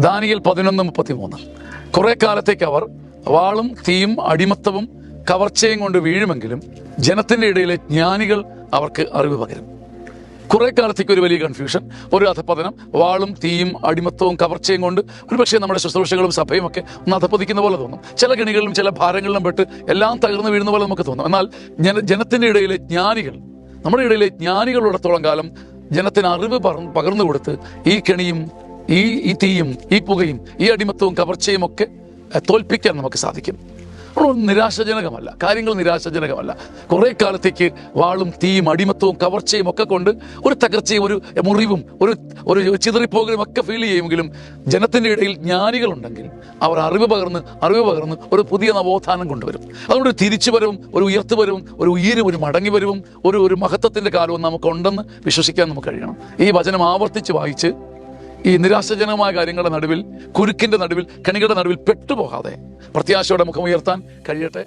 Daniel 11:33. കുറെ കാലത്തേക്ക് അവർ വാളും തീയും അടിമത്തവും കവർച്ചയും കൊണ്ട് വീഴുമെങ്കിലും ജനത്തിന്റെ ഇടയിലെ ജ്ഞാനികൾ അവർക്ക് അറിവ് പകരും. കുറെ കാലത്തേക്ക് ഒരു വലിയ കൺഫ്യൂഷൻ, ഒരു അധപ്പതനം, വാളും തീയും അടിമത്തവും കവർച്ചയും കൊണ്ട് ഒരുപക്ഷെ നമ്മുടെ ശുശ്രൂഷകളും സഭയും ഒക്കെ ഒന്ന് അധപ്പതിക്കുന്ന പോലെ തോന്നും. ചില കെണികളിലും ചില ഭാരങ്ങളിലും പെട്ട് എല്ലാം തകർന്നു വീഴുന്ന പോലെ നമുക്ക് തോന്നും. എന്നാൽ ജനത്തിന്റെ ഇടയിലെ ജ്ഞാനികൾ, നമ്മുടെ ഇടയിലെ ജ്ഞാനികളുള്ളിടത്തോളം കാലം ജനത്തിന് അറിവ് പകർന്നു കൊടുത്ത് ഈ കെണിയും ഈ തീയും ഈ പുകയും ഈ അടിമത്തവും കവർച്ചയും ഒക്കെ തോൽപ്പിക്കാൻ നമുക്ക് സാധിക്കും. നിരാശാജനകമല്ല, കാര്യങ്ങൾ നിരാശാജനകമല്ല. കുറെ കാലത്തേക്ക് വാളും തീയും അടിമത്തവും കവർച്ചയും ഒക്കെ കൊണ്ട് ഒരു തകർച്ചയും ഒരു മുറിവും ഒരു ചിതറിപ്പോകലും ഒക്കെ ഫീൽ ചെയ്യുമെങ്കിലും ജനത്തിൻ്റെ ഇടയിൽ ജ്ഞാനികളുണ്ടെങ്കിൽ അവർ അറിവ് പകർന്ന് ഒരു പുതിയ നവോത്ഥാനം കൊണ്ടുവരും. അതുകൊണ്ട് ഒരു തിരിച്ചുവരവും ഒരു ഉയർത്തുവരവും ഒരു ഉയരും ഒരു മടങ്ങിവരവും ഒരു മഹത്വത്തിൻ്റെ കാലവും നമുക്കുണ്ടെന്ന് വിശ്വസിക്കാൻ നമുക്ക് കഴിയണം. ഈ വചനം ആവർത്തിച്ച് വായിച്ച് ഈ നിരാശാജനകമായ കാര്യങ്ങളുടെ നടുവിൽ, കുരുക്കിൻ്റെ നടുവിൽ, കെണികളുടെ നടുവിൽ പെട്ടുപോകാതെ പ്രത്യാശയോടെ മുഖമുയർത്താൻ കഴിയട്ടെ.